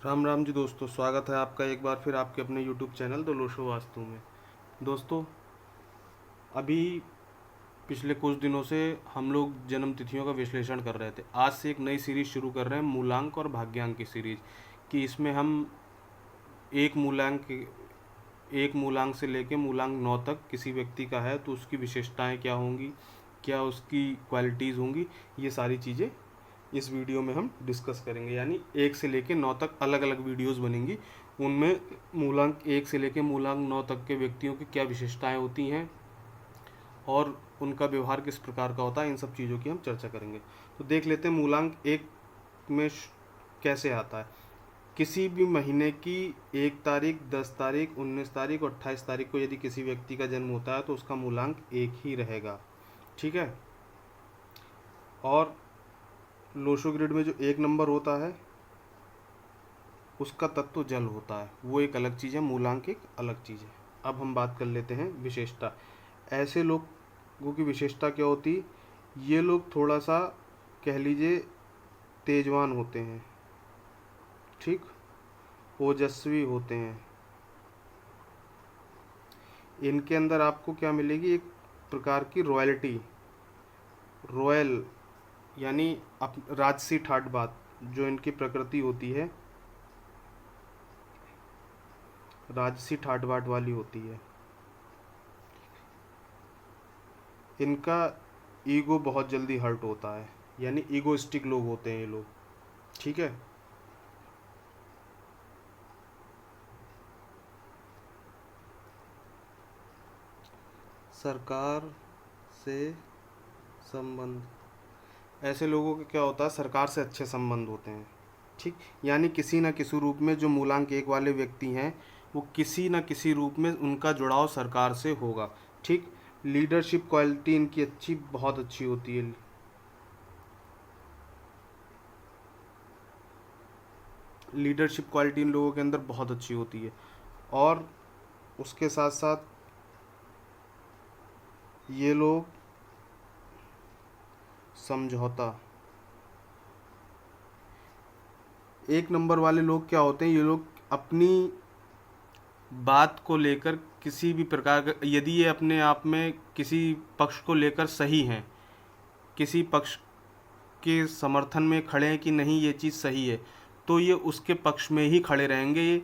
राम राम जी दोस्तों, स्वागत है आपका एक बार फिर आपके अपने YouTube channel the Lo Shu vastu में। दोस्तों, अभी पिछले कुछ दिनों से हम लोग जन्म तिथियों का विश्लेषण कर रहे थे। आज से एक नई सीरीज शुरू कर रहे हैं, मूलांक और भाग्यांक की सीरीज। कि इसमें हम एक मूलांक एक मूलांक से लेके मूलांक 9 तक किसी व्यक्ति का है तो उसकी विशेषताएं क्या होंगी, क्या उसकी क्वालिटीज़ होंगी, ये सारी चीज़ें इस वीडियो में हम डिस्कस करेंगे। यानी 1 से लेके 9 तक अलग अलग वीडियोस बनेंगी। उनमें मूलांक 1 से लेके मूलांक 9 तक के व्यक्तियों की क्या विशेषताएं होती हैं और उनका व्यवहार किस प्रकार का होता है, इन सब चीज़ों की हम चर्चा करेंगे। तो देख लेते हैं मूलांक 1 में कैसे आता है। किसी भी महीने की 1 तारीख, 10 तारीख, 19 तारीख और 28 तारीख को यदि किसी व्यक्ति का जन्म होता है तो उसका मूलांक 1 ही रहेगा। ठीक है। और लोशो ग्रिड में जो 1 नंबर होता है उसका तत्व जल होता है, वो एक अलग चीज़ है, मूलांक एक अलग चीज़ है। अब हम बात कर लेते हैं विशेषता। ऐसे लोगों की विशेषता क्या होती, ये लोग थोड़ा सा कह लीजिए तेजवान होते हैं, ठीक, ओजस्वी होते हैं। इनके अंदर आपको क्या मिलेगी, एक प्रकार की रॉयल्टी, रॉयल, यानी राजसी ठाट बात जो इनकी प्रकृति होती है, राजसी ठाट बाट वाली होती है। इनका ईगो बहुत जल्दी हर्ट होता है, यानी ईगोइस्टिक लोग होते हैं ये लोग। ठीक है। सरकार से संबंध, ऐसे लोगों का क्या होता है, सरकार से अच्छे संबंध होते हैं। ठीक, यानी किसी न किसी रूप में जो मूलांक 1 वाले व्यक्ति हैं वो किसी न किसी रूप में उनका जुड़ाव सरकार से होगा। ठीक। लीडरशिप क्वालिटी इनकी अच्छी, बहुत अच्छी होती है। लीडरशिप क्वालिटी इन लोगों के अंदर बहुत अच्छी होती है। और उसके साथ साथ ये लोग समझौता, 1 नंबर वाले लोग क्या होते हैं, ये लोग अपनी बात को लेकर किसी भी प्रकार का, यदि ये अपने आप में किसी पक्ष को लेकर सही हैं, किसी पक्ष के समर्थन में खड़े हैं कि नहीं ये चीज़ सही है, तो ये उसके पक्ष में ही खड़े रहेंगे, ये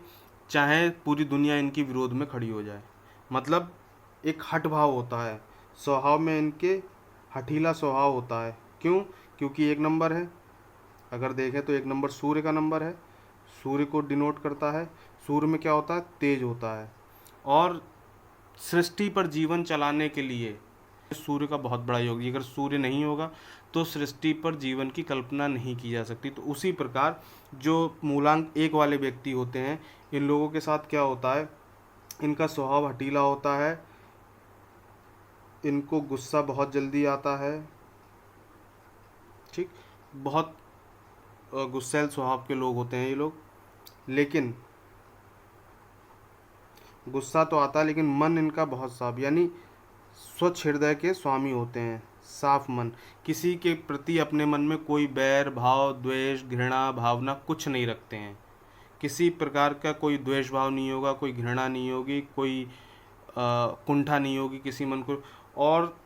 चाहे पूरी दुनिया इनकी विरोध में खड़ी हो जाए। मतलब एक हठ भाव होता है स्वभाव में इनके, हठीला स्वभाव होता है। क्यों? क्योंकि 1 नंबर है। अगर देखें तो 1 नंबर सूर्य का नंबर है, सूर्य को डिनोट करता है। सूर्य में क्या होता है, तेज होता है। और सृष्टि पर जीवन चलाने के लिए सूर्य का बहुत बड़ा योग है। अगर सूर्य नहीं होगा तो सृष्टि पर जीवन की कल्पना नहीं की जा सकती। तो उसी प्रकार जो मूलांक 1 वाले व्यक्ति होते हैं, इन लोगों के साथ क्या होता है, इनका स्वभाव हठीला होता है, इनको गुस्सा बहुत जल्दी आता है। ठीक, बहुत गुस्सैल स्वभाव के लोग होते हैं ये लोग। लेकिन गुस्सा तो आता है लेकिन मन इनका बहुत साफ, यानी स्वच्छ हृदय के स्वामी होते हैं, साफ मन। किसी के प्रति अपने मन में कोई बैर भाव, द्वेष, घृणा भावना कुछ नहीं रखते हैं। किसी प्रकार का कोई द्वेष भाव नहीं होगा, कोई घृणा नहीं होगी, कोई कुंठा नहीं होगी किसी मन को। और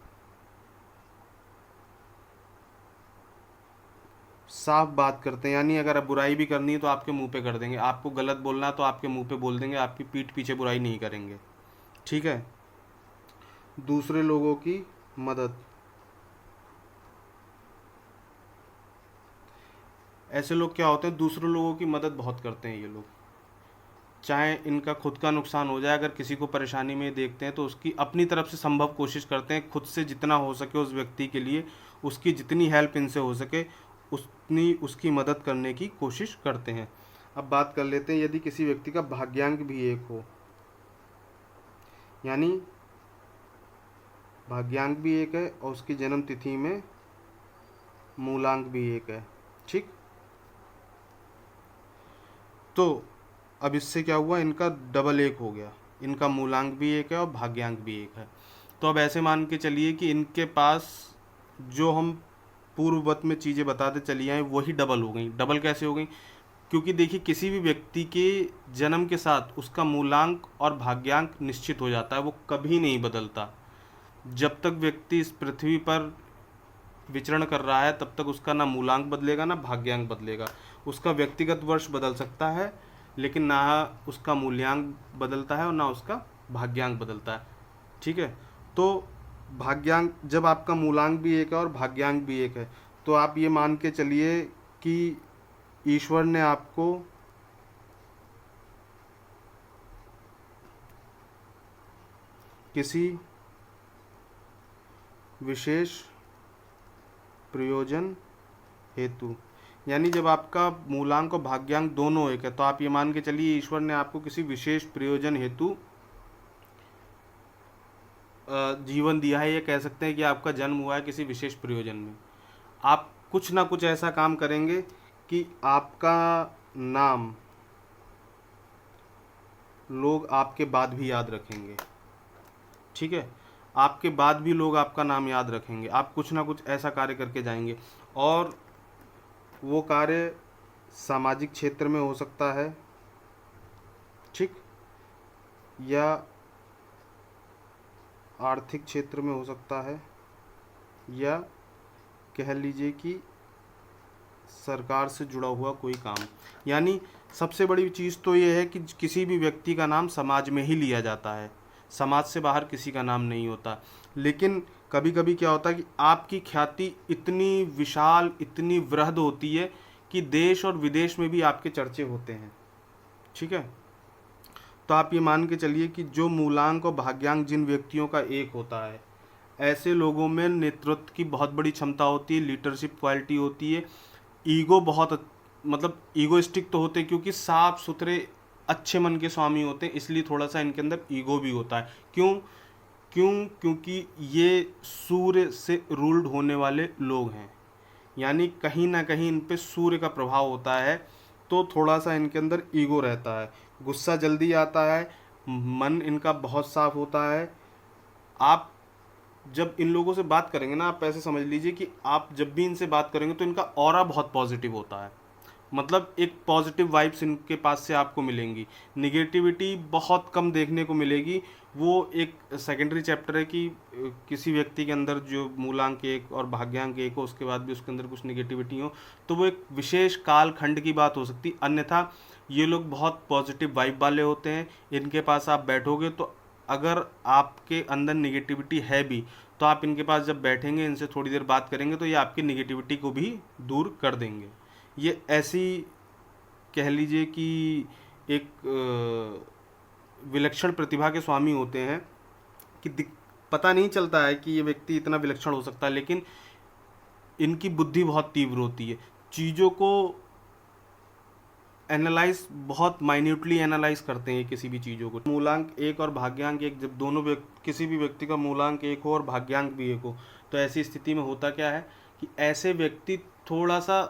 साफ बात करते हैं, यानी अगर बुराई भी करनी है तो आपके मुंह पे कर देंगे, आपको गलत बोलना है तो आपके मुंह पे बोल देंगे, आपकी पीठ पीछे बुराई नहीं करेंगे। ठीक है। दूसरे लोगों की मदद, ऐसे लोग क्या होते हैं, दूसरे लोगों की मदद बहुत करते हैं ये लोग। चाहे इनका खुद का नुकसान हो जाए, अगर किसी को परेशानी में देखते हैं तो उसकी अपनी तरफ से संभव कोशिश करते हैं, खुद से जितना हो सके उस व्यक्ति के लिए, उसकी जितनी हेल्प इनसे हो सके उतनी उसकी मदद करने की कोशिश करते हैं। अब बात कर लेते हैं, यदि किसी व्यक्ति का भाग्यांक भी 1 हो, यानी भाग्यांक भी 1 है और उसकी जन्म तिथि में मूलांक भी 1 है। ठीक। तो अब इससे क्या हुआ, इनका डबल 1 हो गया, इनका मूलांक भी 1 है और भाग्यांक भी 1 है। तो अब ऐसे मान के चलिए कि इनके पास जो हम पूर्ववत में चीज़ें बताते चली आए वही डबल हो गई। डबल कैसे हो गई, क्योंकि देखिए किसी भी व्यक्ति के जन्म के साथ उसका मूलांक और भाग्यांक निश्चित हो जाता है, वो कभी नहीं बदलता। जब तक व्यक्ति इस पृथ्वी पर विचरण कर रहा है तब तक उसका ना मूलांक बदलेगा ना भाग्यांक बदलेगा। उसका व्यक्तिगत वर्ष बदल सकता है लेकिन ना उसका मूल्यांक बदलता है और ना उसका भाग्यांक बदलता है। ठीक है, तो भाग्यांक जब आपका मूलांक भी एक है और भाग्यांक भी एक है तो आप ये मान के चलिए कि ईश्वर ने आपको किसी विशेष प्रयोजन हेतु, यानी जब आपका मूलांक और भाग्यांक दोनों एक है तो आप ये मान के चलिए ईश्वर ने आपको किसी विशेष प्रयोजन हेतु जीवन दिया है। ये कह सकते हैं कि आपका जन्म हुआ है किसी विशेष प्रयोजन में। आप कुछ ना कुछ ऐसा काम करेंगे कि आपका नाम लोग आपके बाद भी याद रखेंगे। ठीक है, आपके बाद भी लोग आपका नाम याद रखेंगे। आप कुछ ना कुछ ऐसा कार्य करके जाएंगे और वो कार्य सामाजिक क्षेत्र में हो सकता है, ठीक, या आर्थिक क्षेत्र में हो सकता है, या कह लीजिए कि सरकार से जुड़ा हुआ कोई काम। यानी सबसे बड़ी चीज़ तो ये है कि किसी भी व्यक्ति का नाम समाज में ही लिया जाता है, समाज से बाहर किसी का नाम नहीं होता। लेकिन कभी कभी क्या होता है कि आपकी ख्याति इतनी विशाल, इतनी वृहद होती है कि देश और विदेश में भी आपके चर्चे होते हैं। ठीक है, तो आप ये मान के चलिए कि जो मूलांक और भाग्यांक जिन व्यक्तियों का एक होता है, ऐसे लोगों में नेतृत्व की बहुत बड़ी क्षमता होती है, लीडरशिप क्वालिटी होती है, ईगो बहुत मतलब ईगोइस्टिक तो होते हैं क्योंकि साफ सुथरे अच्छे मन के स्वामी होते हैं, इसलिए थोड़ा सा इनके अंदर ईगो भी होता है। क्यों क्यों क्योंकि ये सूर्य से रूल्ड होने वाले लोग हैं, यानी कहीं ना कहीं इन पे सूर्य का प्रभाव होता है, तो थोड़ा सा इनके अंदर ईगो रहता है, गुस्सा जल्दी आता है, मन इनका बहुत साफ होता है। आप जब इन लोगों से बात करेंगे ना, आप ऐसे समझ लीजिए कि आप जब भी इनसे बात करेंगे तो इनका ऑरा बहुत पॉजिटिव होता है, मतलब एक पॉजिटिव वाइब्स इनके पास से आपको मिलेंगी, निगेटिविटी बहुत कम देखने को मिलेगी। वो एक सेकेंडरी चैप्टर है कि किसी व्यक्ति के अंदर जो मूलांक एक और भाग्यांक एक हो उसके बाद भी उसके अंदर कुछ निगेटिविटी हो तो वो एक विशेष काल खंड की बात हो सकती। अन्यथा ये लोग बहुत पॉजिटिव वाइब वाले होते हैं, इनके पास आप बैठोगे तो अगर आपके अंदर निगेटिविटी है भी तो आप इनके पास जब बैठेंगे, इनसे थोड़ी देर बात करेंगे तो ये आपकी निगेटिविटी को भी दूर कर देंगे। ये ऐसी कह लीजिए कि एक विलक्षण प्रतिभा के स्वामी होते हैं कि पता नहीं चलता है कि ये व्यक्ति इतना विलक्षण हो सकता है, लेकिन इनकी बुद्धि बहुत तीव्र होती है, चीज़ों को एनालाइज बहुत माइन्यूटली एनालाइज करते हैं किसी भी चीज़ों को। मूलांक एक और भाग्यांक एक, जब दोनों किसी भी व्यक्ति का मूलांक एक हो और भाग्यांक भी एक हो तो ऐसी स्थिति में होता क्या है कि ऐसे व्यक्ति थोड़ा सा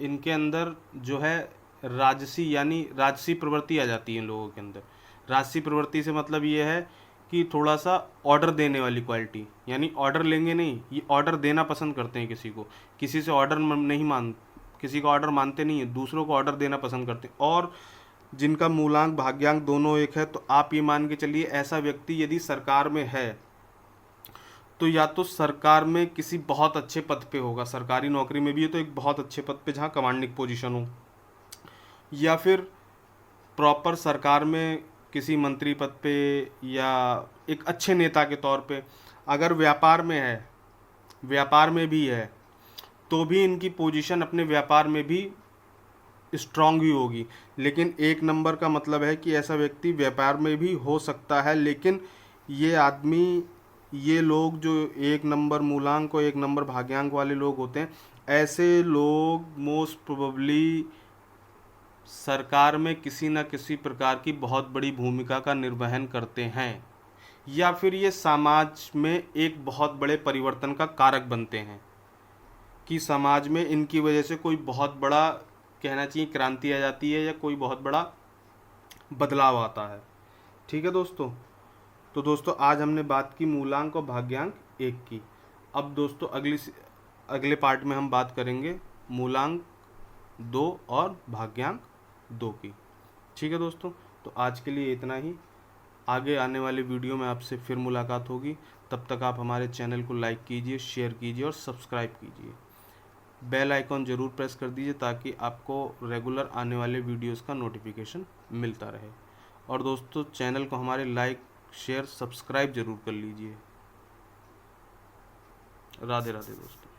इनके अंदर जो है राजसी, यानी राजसी प्रवृत्ति आ जाती है इन लोगों के अंदर। राजसी प्रवृत्ति से मतलब ये है कि थोड़ा सा ऑर्डर देने वाली क्वालिटी, यानी ऑर्डर लेंगे नहीं, ये ऑर्डर देना पसंद करते हैं किसी को, किसी से ऑर्डर नहीं किसी का ऑर्डर मानते नहीं है, दूसरों को ऑर्डर देना पसंद करते हैं। और जिनका मूलांक भाग्यांक दोनों एक है तो आप ये मान के चलिए ऐसा व्यक्ति यदि सरकार में है तो या तो सरकार में किसी बहुत अच्छे पद पे होगा, सरकारी नौकरी में भी है तो एक बहुत अच्छे पद पे जहाँ कमांडिंग पोजीशन हो, या फिर प्रॉपर सरकार में किसी मंत्री पद पे या एक अच्छे नेता के तौर पे। अगर व्यापार में है, व्यापार में भी है तो भी इनकी पोजीशन अपने व्यापार में भी स्ट्रांग ही होगी। लेकिन एक नंबर का मतलब है कि ऐसा व्यक्ति व्यापार में भी हो सकता है, लेकिन ये आदमी, ये लोग जो एक नंबर मूलांक और एक नंबर भाग्यांक वाले लोग होते हैं, ऐसे लोग मोस्ट प्रोबेबली सरकार में किसी न किसी प्रकार की बहुत बड़ी भूमिका का निर्वहन करते हैं, या फिर ये समाज में एक बहुत बड़े परिवर्तन का कारक बनते हैं कि समाज में इनकी वजह से कोई बहुत बड़ा, कहना चाहिए क्रांति आ जाती है या कोई बहुत बड़ा बदलाव आता है। ठीक है दोस्तों, तो दोस्तों आज हमने बात की मूलांक और भाग्यांक एक की। अब दोस्तों अगले पार्ट में हम बात करेंगे मूलांक 2 और भाग्यांक 2 की। ठीक है दोस्तों, तो आज के लिए इतना ही। आगे आने वाले वीडियो में आपसे फिर मुलाकात होगी। तब तक आप हमारे चैनल को लाइक कीजिए, शेयर कीजिए और सब्सक्राइब कीजिए। बेल आइकॉन ज़रूर प्रेस कर दीजिए ताकि आपको रेगुलर आने वाले वीडियोस का नोटिफिकेशन मिलता रहे। और दोस्तों, चैनल को हमारे लाइक, शेयर, सब्सक्राइब ज़रूर कर लीजिए। राधे राधे दोस्तों।